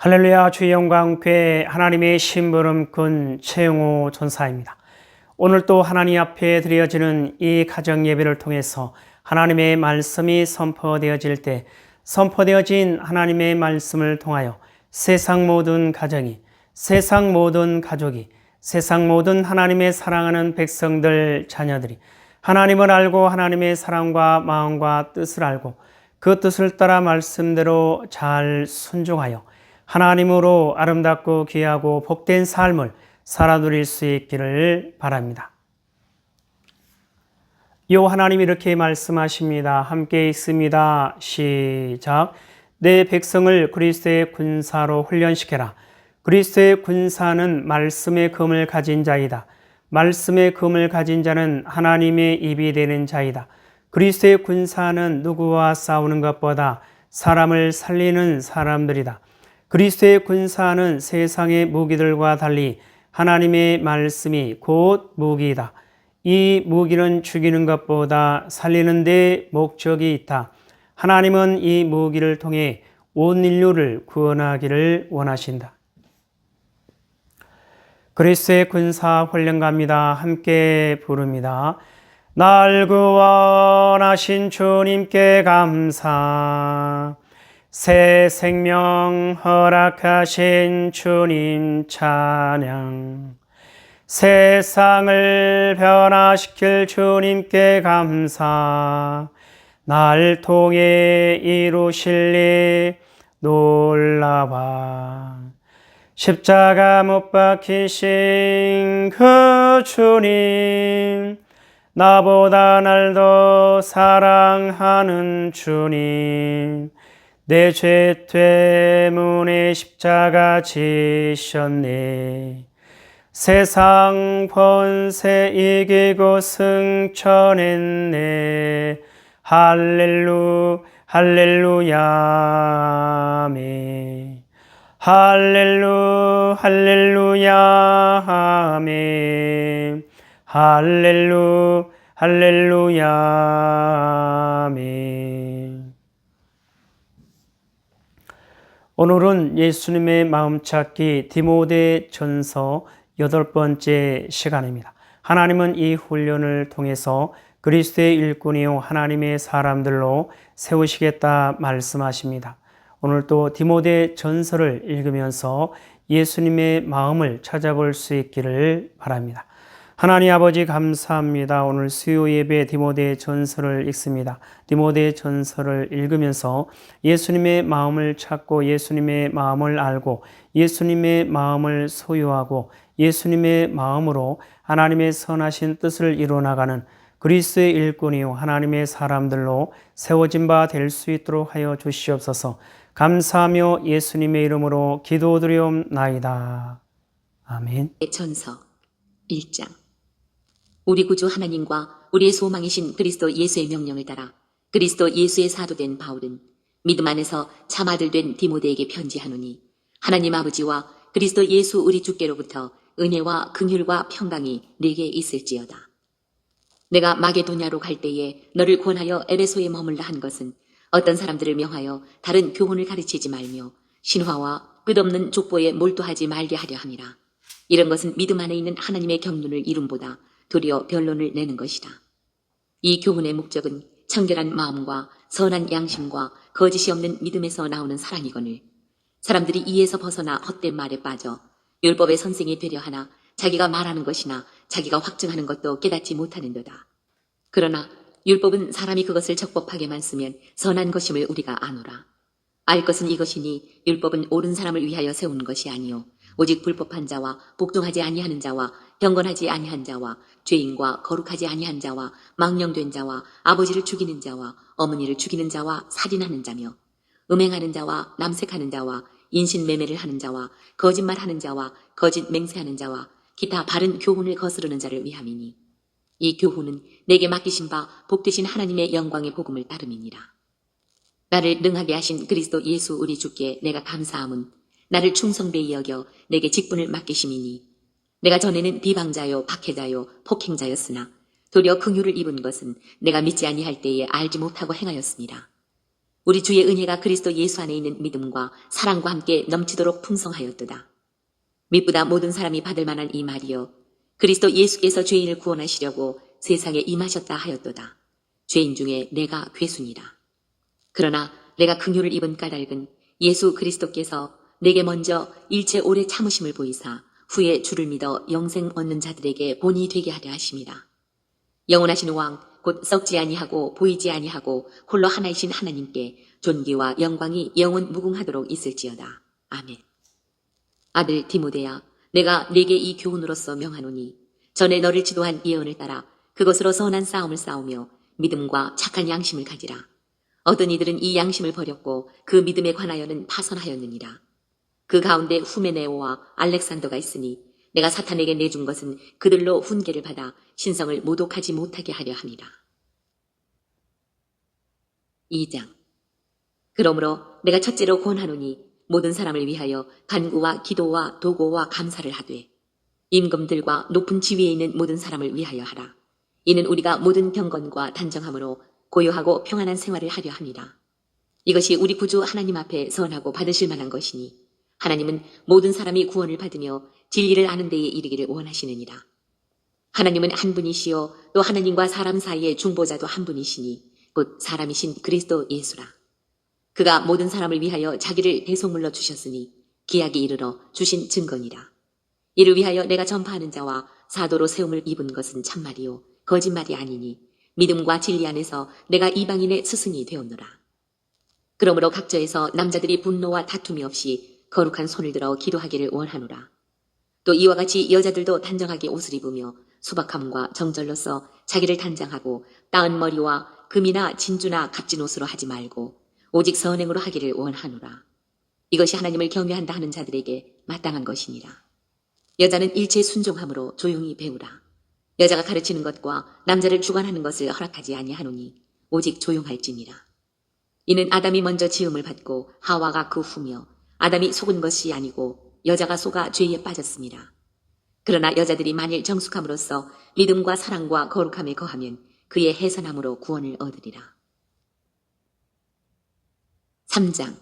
할렐루야. 주의 영광께 하나님의 심부름꾼 최영호 전사입니다. 오늘 또 하나님 앞에 드려지는 이 가정 예배를 통해서 하나님의 말씀이 선포되어질 때 선포되어진 하나님의 말씀을 통하여 세상 모든 가정이, 세상 모든 가족이, 세상 모든 하나님의 사랑하는 백성들, 자녀들이 하나님을 알고 하나님의 사랑과 마음과 뜻을 알고 그 뜻을 따라 말씀대로 잘 순종하여 하나님으로 아름답고 귀하고 복된 삶을 살아 누릴 수 있기를 바랍니다. 요 하나님이 이렇게 말씀하십니다. 함께 읽습니다. 시작. 내 백성을 그리스도의 군사로 훈련시켜라. 그리스도의 군사는 말씀의 검을 가진 자이다. 말씀의 검을 가진 자는 하나님의 입이 되는 자이다. 그리스도의 군사는 누구와 싸우는 것보다 사람을 살리는 사람들이다. 그리스도의 군사는 세상의 무기들과 달리 하나님의 말씀이 곧 무기이다. 이 무기는 죽이는 것보다 살리는 데 목적이 있다. 하나님은 이 무기를 통해 온 인류를 구원하기를 원하신다. 그리스도의 군사 훈련가입니다. 함께 부릅니다. 날 구원하신 주님께 감사. 새 생명 허락하신 주님 찬양. 세상을 변화시킬 주님께 감사. 날 통해 이루실 일 놀라와. 십자가 못 박히신 그 주님, 나보다 날 더 사랑하는 주님, 내 죄 때문에 십자가 지셨네. 세상 권세 이기고 승천했네. 할렐루야 아멘. 할렐루야 아멘. 할렐루야 아멘. 오늘은 예수님의 마음찾기 디모데전서 8번째 시간입니다. 하나님은 이 훈련을 통해서 그리스도의 일꾼이요 하나님의 사람들로 세우시겠다 말씀하십니다. 오늘 또 디모데전서를 읽으면서 예수님의 마음을 찾아볼 수 있기를 바랍니다. 하나님 아버지 감사합니다. 오늘 수요 예배 디모데전서를 읽습니다. 디모데전서를 읽으면서 예수님의 마음을 찾고 예수님의 마음을 알고 예수님의 마음을 소유하고 예수님의 마음으로 하나님의 선하신 뜻을 이루어나가는 그리스도의 일꾼이요 하나님의 사람들로 세워진 바 될 수 있도록 하여 주시옵소서. 감사하며 예수님의 이름으로 기도드리옵나이다. 아멘. 전서 1장. 우리 구주 하나님과 우리의 소망이신 그리스도 예수의 명령을 따라 그리스도 예수의 사도된 바울은 믿음 안에서 참 아들 된 디모데에게 편지하노니, 하나님 아버지와 그리스도 예수 우리 주께로부터 은혜와 긍휼과 평강이 네게 있을지어다. 내가 마게도냐로 갈 때에 너를 권하여 에베소에 머물라 한 것은 어떤 사람들을 명하여 다른 교훈을 가르치지 말며 신화와 끝없는 족보에 몰두하지 말게 하려 함이라. 이런 것은 믿음 안에 있는 하나님의 경륜을 이룸보다 도리어 변론을 내는 것이다. 이 교훈의 목적은 청결한 마음과 선한 양심과 거짓이 없는 믿음에서 나오는 사랑이거늘, 사람들이 이에서 벗어나 헛된 말에 빠져 율법의 선생이 되려 하나 자기가 말하는 것이나 자기가 확증하는 것도 깨닫지 못하는도다. 그러나 율법은 사람이 그것을 적법하게만 쓰면 선한 것임을 우리가 아노라. 알 것은 이것이니 율법은 옳은 사람을 위하여 세운 것이 아니요 오직 불법한 자와 복종하지 아니하는 자와 경건하지 아니한 자와 죄인과 거룩하지 아니한 자와 망령된 자와 아버지를 죽이는 자와 어머니를 죽이는 자와 살인하는 자며 음행하는 자와 남색하는 자와 인신매매를 하는 자와 거짓말하는 자와 거짓 맹세하는 자와 기타 바른 교훈을 거스르는 자를 위함이니, 이 교훈은 내게 맡기신 바 복되신 하나님의 영광의 복음을 따름이니라. 나를 능하게 하신 그리스도 예수 우리 주께 내가 감사함은 나를 충성되이 여겨 내게 직분을 맡기심이니, 내가 전에는 비방자요 박해자요 폭행자였으나 도리어 긍휼을 입은 것은 내가 믿지 아니할 때에 알지 못하고 행하였습니다. 우리 주의 은혜가 그리스도 예수 안에 있는 믿음과 사랑과 함께 넘치도록 풍성하였도다. 미쁘다 모든 사람이 받을 만한 이 말이여 그리스도 예수께서 죄인을 구원하시려고 세상에 임하셨다 하였도다. 죄인 중에 내가 괴순이라. 그러나 내가 긍휼을 입은 까닭은 예수 그리스도께서 내게 먼저 일체 오래 참으심을 보이사 후에 주를 믿어 영생 얻는 자들에게 본이 되게 하려 하심이라. 영원하신 왕 곧 썩지 아니하고 보이지 아니하고 홀로 하나이신 하나님께 존귀와 영광이 영원 무궁하도록 있을지어다. 아멘. 아들 디모데야, 내가 네게 이 교훈으로서 명하노니 전에 너를 지도한 예언을 따라 그것으로 선한 싸움을 싸우며 믿음과 착한 양심을 가지라. 어떤 이들은 이 양심을 버렸고 그 믿음에 관하여는 파선하였느니라. 그 가운데 후메네오와 알렉산더가 있으니 내가 사탄에게 내준 것은 그들로 훈계를 받아 신성을 모독하지 못하게 하려 함이라. 2장. 그러므로 내가 첫째로 권하노니 모든 사람을 위하여 간구와 기도와 도고와 감사를 하되 임금들과 높은 지위에 있는 모든 사람을 위하여 하라. 이는 우리가 모든 경건과 단정함으로 고요하고 평안한 생활을 하려 함이라. 이것이 우리 구주 하나님 앞에 선하고 받으실 만한 것이니 하나님은 모든 사람이 구원을 받으며 진리를 아는 데에 이르기를 원하시느니라. 하나님은 한 분이시요 또 하나님과 사람 사이의 중보자도 한 분이시니 곧 사람이신 그리스도 예수라. 그가 모든 사람을 위하여 자기를 대속물로 주셨으니 기약이 이르러 주신 증거니라. 이를 위하여 내가 전파하는 자와 사도로 세움을 입은 것은 참말이요 거짓말이 아니니 믿음과 진리 안에서 내가 이방인의 스승이 되었노라. 그러므로 각처에서 남자들이 분노와 다툼이 없이 거룩한 손을 들어 기도하기를 원하노라. 또 이와 같이 여자들도 단정하게 옷을 입으며 수박함과 정절로서 자기를 단장하고 따은 머리와 금이나 진주나 값진 옷으로 하지 말고 오직 선행으로 하기를 원하노라. 이것이 하나님을 경외한다 하는 자들에게 마땅한 것이니라. 여자는 일체 순종함으로 조용히 배우라. 여자가 가르치는 것과 남자를 주관하는 것을 허락하지 아니하노니 오직 조용할지니라. 이는 아담이 먼저 지음을 받고 하와가 그 후며 아담이 속은 것이 아니고 여자가 속아 죄에 빠졌습니다. 그러나 여자들이 만일 정숙함으로써 믿음과 사랑과 거룩함에 거하면 그의 해선함으로 구원을 얻으리라. 3장.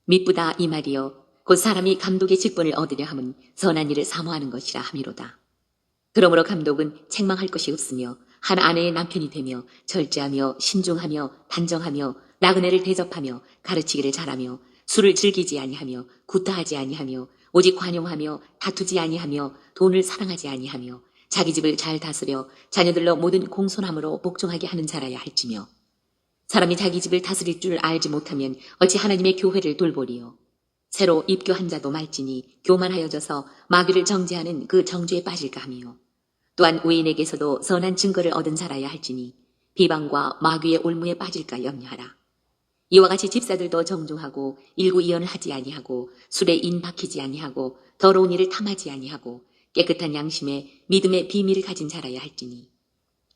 미쁘다 이 말이여 곧 사람이 감독의 직분을 얻으려 함은 선한 일을 사모하는 것이라 함이로다. 그러므로 감독은 책망할 것이 없으며 한 아내의 남편이 되며 절제하며 신중하며 단정하며 나그네를 대접하며 가르치기를 잘하며 술을 즐기지 아니하며 구타하지 아니하며 오직 관용하며 다투지 아니하며 돈을 사랑하지 아니하며 자기 집을 잘 다스려 자녀들로 모든 공손함으로 복종하게 하는 자라야 할지며 사람이 자기 집을 다스릴 줄 알지 못하면 어찌 하나님의 교회를 돌보리요. 새로 입교한 자도 말지니 교만하여져서 마귀를 정죄하는 그 정죄에 빠질까 하며 또한 외인에게서도 선한 증거를 얻은 자라야 할지니 비방과 마귀의 올무에 빠질까 염려하라. 이와 같이 집사들도 정중하고 일구이연을 하지 아니하고 술에 인박히지 아니하고 더러운 일을 탐하지 아니하고 깨끗한 양심에 믿음의 비밀을 가진 자라야 할지니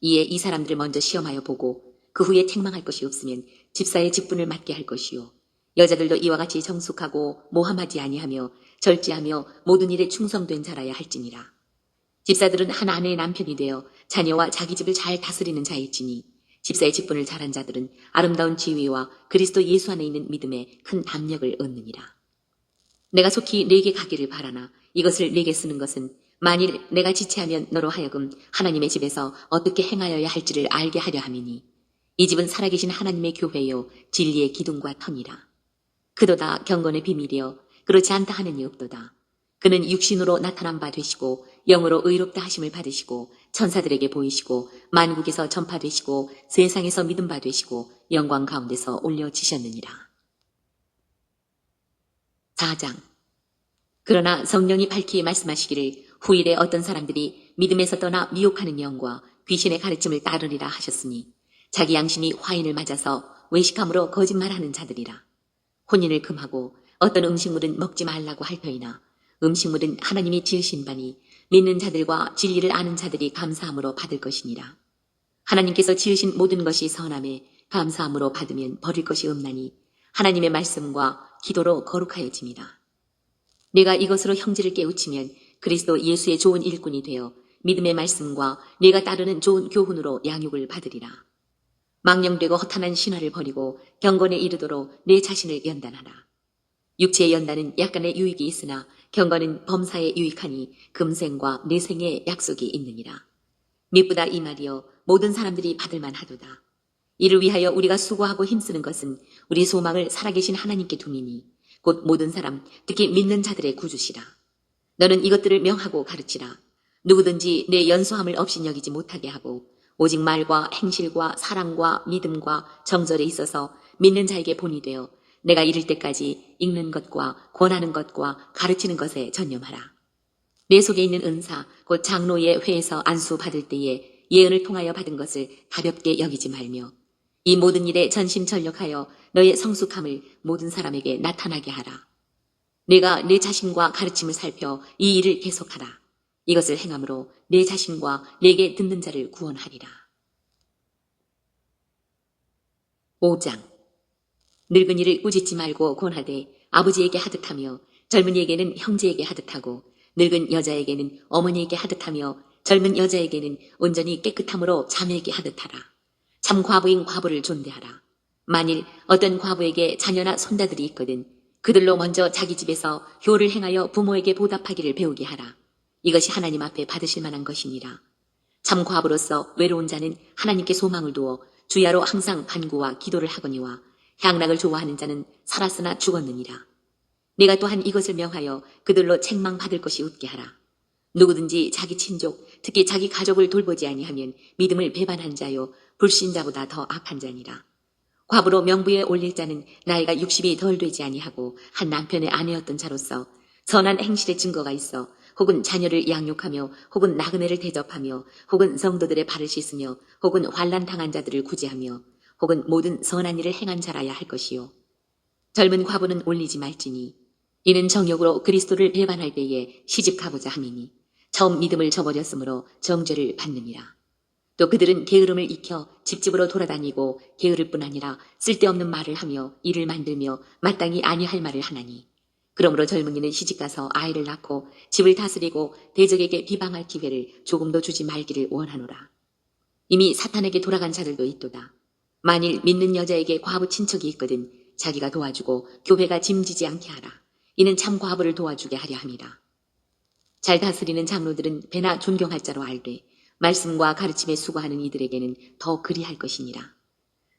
이에 이 사람들을 먼저 시험하여 보고 그 후에 책망할 것이 없으면 집사의 직분을 맡게 할 것이요 여자들도 이와 같이 정숙하고 모함하지 아니하며 절제하며 모든 일에 충성된 자라야 할지니라. 집사들은 한 아내의 남편이 되어 자녀와 자기 집을 잘 다스리는 자일지니 집사의 직분을 잘한 자들은 아름다운 지위와 그리스도 예수 안에 있는 믿음에 큰 담력을 얻느니라. 내가 속히 네게 가기를 바라나 이것을 네게 쓰는 것은 만일 내가 지체하면 너로 하여금 하나님의 집에서 어떻게 행하여야 할지를 알게 하려 함이니 이 집은 살아계신 하나님의 교회요 진리의 기둥과 터니라. 그도다 경건의 비밀이여 그렇지 않다 하느니 없도다. 그는 육신으로 나타난 바 되시고 영으로 의롭다 하심을 받으시고 천사들에게 보이시고 만국에서 전파되시고 세상에서 믿음 바 되시고 영광 가운데서 올려지셨느니라. 4장. 그러나 성령이 밝히 말씀하시기를 후일에 어떤 사람들이 믿음에서 떠나 미혹하는 영과 귀신의 가르침을 따르리라 하셨으니 자기 양심이 화인을 맞아서 외식함으로 거짓말하는 자들이라. 혼인을 금하고 어떤 음식물은 먹지 말라고 할 터이나 음식물은 하나님이 지으신 바니 믿는 자들과 진리를 아는 자들이 감사함으로 받을 것이니라. 하나님께서 지으신 모든 것이 선함에 감사함으로 받으면 버릴 것이 없나니 하나님의 말씀과 기도로 거룩하여짐이다. 네가 이것으로 형제를 깨우치면 그리스도 예수의 좋은 일꾼이 되어 믿음의 말씀과 네가 따르는 좋은 교훈으로 양육을 받으리라. 망령되고 허탄한 신화를 버리고 경건에 이르도록 내 자신을 연단하라. 육체의 연단은 약간의 유익이 있으나 경건은 범사에 유익하니 금생과 내생의 약속이 있느니라. 미쁘다 이 말이여 모든 사람들이 받을만 하도다. 이를 위하여 우리가 수고하고 힘쓰는 것은 우리 소망을 살아계신 하나님께 둠이니 곧 모든 사람 특히 믿는 자들의 구주시라. 너는 이것들을 명하고 가르치라. 누구든지 내 연소함을 없이 여기지 못하게 하고 오직 말과 행실과 사랑과 믿음과 정절에 있어서 믿는 자에게 본이 되어 내가 이를 때까지 읽는 것과 권하는 것과 가르치는 것에 전념하라. 내 속에 있는 은사 곧 장로의 회에서 안수 받을 때에 예언을 통하여 받은 것을 가볍게 여기지 말며 이 모든 일에 전심전력하여 너의 성숙함을 모든 사람에게 나타나게 하라. 내가 내 자신과 가르침을 살펴 이 일을 계속하라. 이것을 행함으로 내 자신과 내게 듣는 자를 구원하리라. 5장 늙은이를 꾸짖지 말고 권하되 아버지에게 하듯하며 젊은이에게는 형제에게 하듯하고 늙은 여자에게는 어머니에게 하듯하며 젊은 여자에게는 온전히 깨끗함으로 자매에게 하듯하라. 참 과부인 과부를 존대하라. 만일 어떤 과부에게 자녀나 손자들이 있거든 그들로 먼저 자기 집에서 효를 행하여 부모에게 보답하기를 배우게 하라. 이것이 하나님 앞에 받으실 만한 것이니라. 참 과부로서 외로운 자는 하나님께 소망을 두어 주야로 항상 간구와 기도를 하거니와 향락을 좋아하는 자는 살았으나 죽었느니라. 내가 또한 이것을 명하여 그들로 책망받을 것이 웃게 하라. 누구든지 자기 친족, 특히 자기 가족을 돌보지 아니하면 믿음을 배반한 자요 불신자보다 더 악한 자니라. 과부로 명부에 올릴 자는 나이가 60이 덜 되지 아니하고 한 남편의 아내였던 자로서 선한 행실의 증거가 있어 혹은 자녀를 양육하며 혹은 나그네를 대접하며 혹은 성도들의 발을 씻으며 혹은 환난 당한 자들을 구제하며 혹은 모든 선한 일을 행한 자라야 할 것이요. 젊은 과부는 올리지 말지니 이는 정욕으로 그리스도를 배반할 때에 시집가고자 함이니 처음 믿음을 저버렸으므로 정죄를 받느니라. 또 그들은 게으름을 익혀 집집으로 돌아다니고 게으를 뿐 아니라 쓸데없는 말을 하며 일을 만들며 마땅히 아니할 말을 하나니 그러므로 젊은이는 시집가서 아이를 낳고 집을 다스리고 대적에게 비방할 기회를 조금도 주지 말기를 원하노라. 이미 사탄에게 돌아간 자들도 있도다. 만일 믿는 여자에게 과부 친척이 있거든 자기가 도와주고 교회가 짐지지 않게 하라. 이는 참 과부를 도와주게 하려 함이라. 잘 다스리는 장로들은 배나 존경할 자로 알되 말씀과 가르침에 수고하는 이들에게는 더 그리할 것이니라.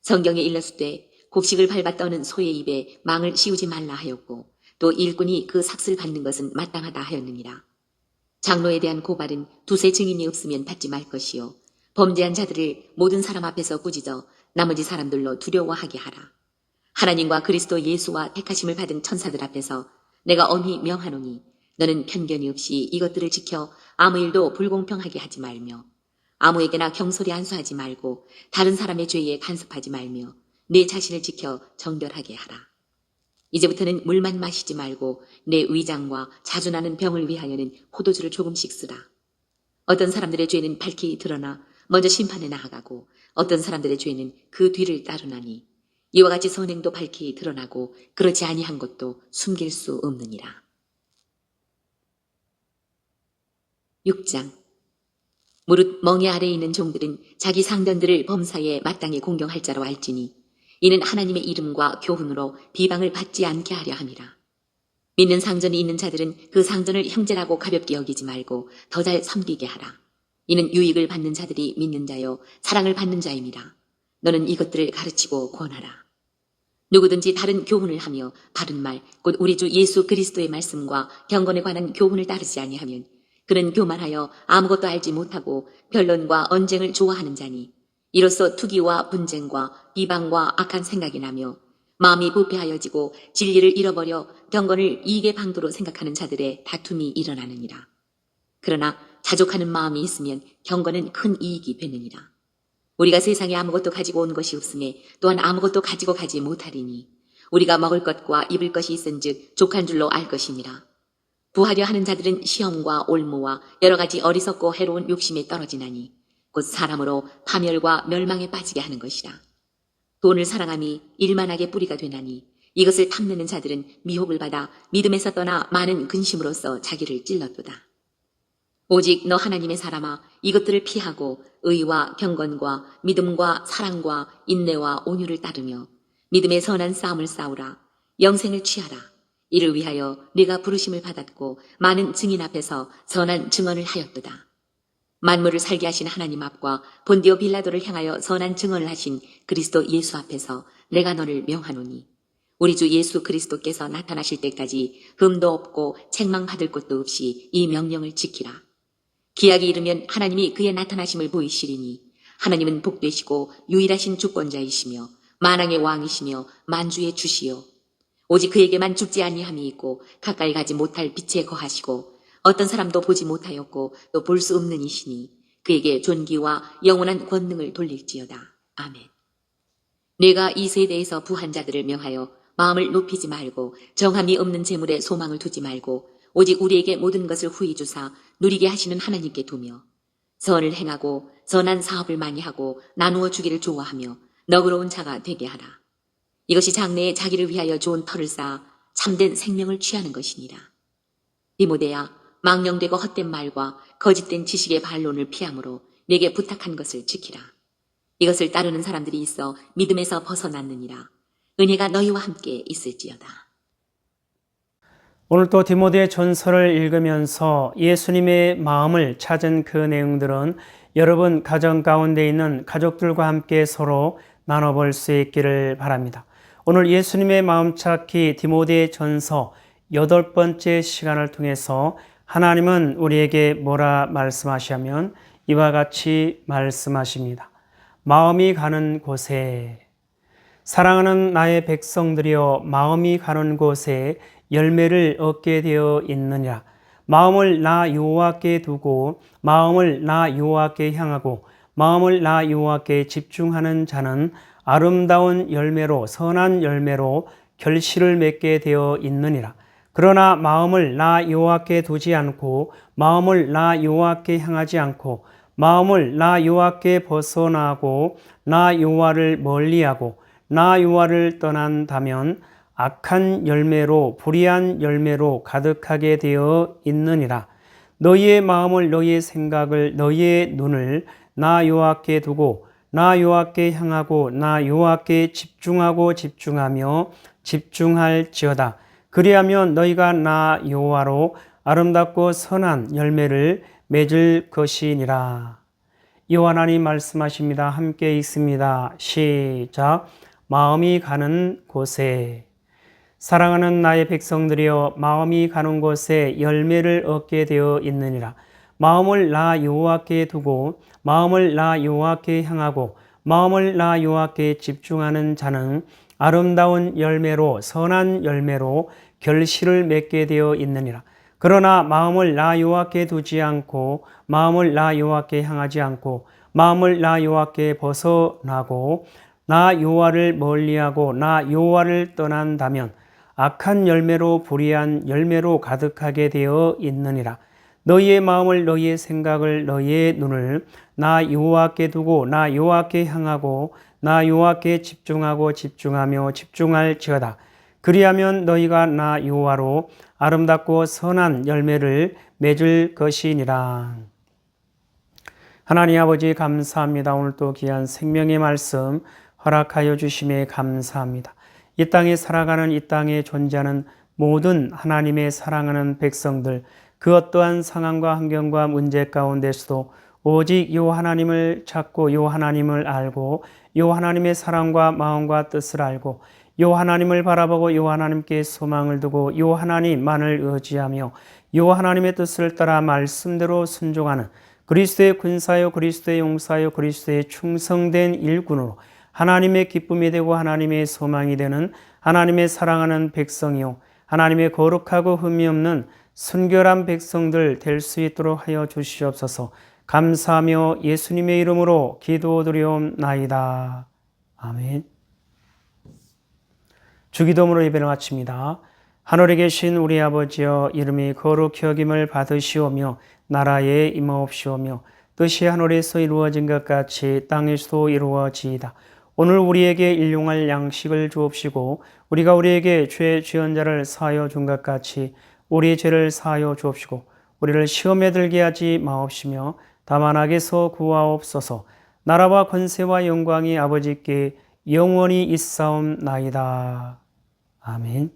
성경에 일렀으되 곡식을 밟아 떠는 소의 입에 망을 씌우지 말라 하였고 또 일꾼이 그 삭슬 받는 것은 마땅하다 하였느니라. 장로에 대한 고발은 두세 증인이 없으면 받지 말 것이요 범죄한 자들을 모든 사람 앞에서 꾸짖어 나머지 사람들로 두려워하게 하라. 하나님과 그리스도 예수와 택하심을 받은 천사들 앞에서 내가 엄히 명하노니 너는 편견이 없이 이것들을 지켜 아무 일도 불공평하게 하지 말며 아무에게나 경솔히 안수하지 말고 다른 사람의 죄에 간섭하지 말며 내 자신을 지켜 정결하게 하라. 이제부터는 물만 마시지 말고 내 위장과 자주 나는 병을 위하여는 포도주를 조금씩 쓰라. 어떤 사람들의 죄는 밝히 드러나 먼저 심판에 나아가고 어떤 사람들의 죄는 그 뒤를 따르나니 이와 같이 선행도 밝히 드러나고 그렇지 아니한 것도 숨길 수 없느니라. 6장 무릇 멍에 아래에 있는 종들은 자기 상전들을 범사에 마땅히 공경할 자로 알지니 이는 하나님의 이름과 교훈으로 비방을 받지 않게 하려 함이라. 믿는 상전이 있는 자들은 그 상전을 형제라고 가볍게 여기지 말고 더 잘 섬기게 하라. 이는 유익을 받는 자들이 믿는 자요 사랑을 받는 자임이라. 너는 이것들을 가르치고 권하라. 누구든지 다른 교훈을 하며 바른 말 곧 우리 주 예수 그리스도의 말씀과 경건에 관한 교훈을 따르지 아니하면 그는 교만하여 아무것도 알지 못하고 변론과 언쟁을 좋아하는 자니 이로써 투기와 분쟁과 비방과 악한 생각이 나며 마음이 부패하여지고 진리를 잃어버려 경건을 이익의 방도로 생각하는 자들의 다툼이 일어나느니라. 그러나 자족하는 마음이 있으면 경건은 큰 이익이 되느니라. 우리가 세상에 아무것도 가지고 온 것이 없으며 또한 아무것도 가지고 가지 못하리니 우리가 먹을 것과 입을 것이 있은즉 족한 줄로 알 것이니라. 부하려 하는 자들은 시험과 올무와 여러 가지 어리석고 해로운 욕심에 떨어지나니 곧 사람으로 파멸과 멸망에 빠지게 하는 것이라. 돈을 사랑함이 일만하게 뿌리가 되나니 이것을 탐내는 자들은 미혹을 받아 믿음에서 떠나 많은 근심으로써 자기를 찔렀도다. 오직 너 하나님의 사람아 이것들을 피하고 의와 경건과 믿음과 사랑과 인내와 온유를 따르며 믿음의 선한 싸움을 싸우라. 영생을 취하라. 이를 위하여 네가 부르심을 받았고 많은 증인 앞에서 선한 증언을 하였도다. 만물을 살게 하신 하나님 앞과 본디오 빌라도를 향하여 선한 증언을 하신 그리스도 예수 앞에서 내가 너를 명하노니 우리 주 예수 그리스도께서 나타나실 때까지 흠도 없고 책망받을 것도 없이 이 명령을 지키라. 기약이 이르면 하나님이 그의 나타나심을 보이시리니 하나님은 복되시고 유일하신 주권자이시며 만왕의 왕이시며 만주의 주시요 오직 그에게만 죽지 아니함이 있고 가까이 가지 못할 빛에 거하시고 어떤 사람도 보지 못하였고 또 볼 수 없는 이시니 그에게 존귀와 영원한 권능을 돌릴지어다. 아멘. 내가 이 세대에서 부한 자들을 명하여 마음을 높이지 말고 정함이 없는 재물에 소망을 두지 말고 오직 우리에게 모든 것을 후히 주사 누리게 하시는 하나님께 두며 선을 행하고 선한 사업을 많이 하고 나누어 주기를 좋아하며 너그러운 자가 되게 하라. 이것이 장래에 자기를 위하여 좋은 터를 쌓아 참된 생명을 취하는 것이니라. 디모데야, 망령되고 헛된 말과 거짓된 지식의 반론을 피함으로 내게 부탁한 것을 지키라. 이것을 따르는 사람들이 있어 믿음에서 벗어났느니라. 은혜가 너희와 함께 있을지어다. 오늘 또 디모데 전서를 읽으면서 예수님의 마음을 찾은 그 내용들은 여러분 가정 가운데 있는 가족들과 함께 서로 나눠볼 수 있기를 바랍니다. 오늘 예수님의 마음 찾기 디모데 전서 8번째 시간을 통해서 하나님은 우리에게 뭐라 말씀하시냐면 이와 같이 말씀하십니다. 마음이 가는 곳에 사랑하는 나의 백성들이여 마음이 가는 곳에 열매를 얻게 되어 있느니라. 마음을 나 여호와께 두고 마음을 나 여호와께 향하고 마음을 나 여호와께 집중하는 자는 아름다운 열매로 선한 열매로 결실을 맺게 되어 있느니라. 그러나 마음을 나 여호와께 두지 않고 마음을 나 여호와께 향하지 않고 마음을 나 여호와께 벗어나고 나 여호와를 멀리하고 나 여호와를 떠난다면 악한 열매로 불의한 열매로 가득하게 되어 있느니라. 너희의 마음을 너희의 생각을 너희의 눈을 나 여호와께 두고 나 여호와께 향하고 나 여호와께 집중하며 집중할지어다. 그리하면 너희가 나 여호와로 아름답고 선한 열매를 맺을 것이니라. 여호와 하나님 말씀하십니다. 함께 있습니다. 시작. 마음이 가는 곳에 사랑하는 나의 백성들이여 마음이 가는 곳에 열매를 얻게 되어 있느니라. 마음을 나 여호와께 두고 마음을 나 여호와께 향하고 마음을 나 여호와께 집중하는 자는 아름다운 열매로 선한 열매로 결실을 맺게 되어 있느니라. 그러나 마음을 나 여호와께 두지 않고 마음을 나 여호와께 향하지 않고 마음을 나 여호와께 벗어나고 나 여호와를 멀리하고 나 여호와를 떠난다면 악한 열매로 불의한 열매로 가득하게 되어 있느니라. 너희의 마음을 너희의 생각을 너희의 눈을 나 여호와께 두고 나 여호와께 향하고 나 여호와께 집중하며 집중할지어다. 그리하면 너희가 나 여호와로 아름답고 선한 열매를 맺을 것이니라. 하나님 아버지 감사합니다. 오늘 또 귀한 생명의 말씀 허락하여 주심에 감사합니다. 이 땅에 살아가는 이 땅에 존재하는 모든 하나님의 사랑하는 백성들 그 어떠한 상황과 환경과 문제 가운데서도 오직 요 하나님을 찾고 요 하나님을 알고 요 하나님의 사랑과 마음과 뜻을 알고 요 하나님을 바라보고 요 하나님께 소망을 두고 요 하나님만을 의지하며 요 하나님의 뜻을 따라 말씀대로 순종하는 그리스도의 군사요 그리스도의 용사요 그리스도의 충성된 일꾼으로 하나님의 기쁨이 되고 하나님의 소망이 되는 하나님의 사랑하는 백성이요 하나님의 거룩하고 흠이 없는 순결한 백성들 될 수 있도록 하여 주시옵소서. 감사하며 예수님의 이름으로 기도드리옵나이다. 아멘. 주기도문으로 예배를 마칩니다. 하늘에 계신 우리 아버지여 이름이 거룩히 여김을 받으시오며 나라에 임하옵시오며 뜻이 하늘에서 이루어진 것 같이 땅에서도 이루어지이다. 오늘 우리에게 일용할 양식을 주옵시고 우리가 우리에게 죄 지은 자를 사하여 준 것 같이 우리 죄를 사하여 주옵시고 우리를 시험에 들게 하지 마옵시며 다만 악에서 구하옵소서. 나라와 권세와 영광이 아버지께 영원히 있사옵나이다. 아멘.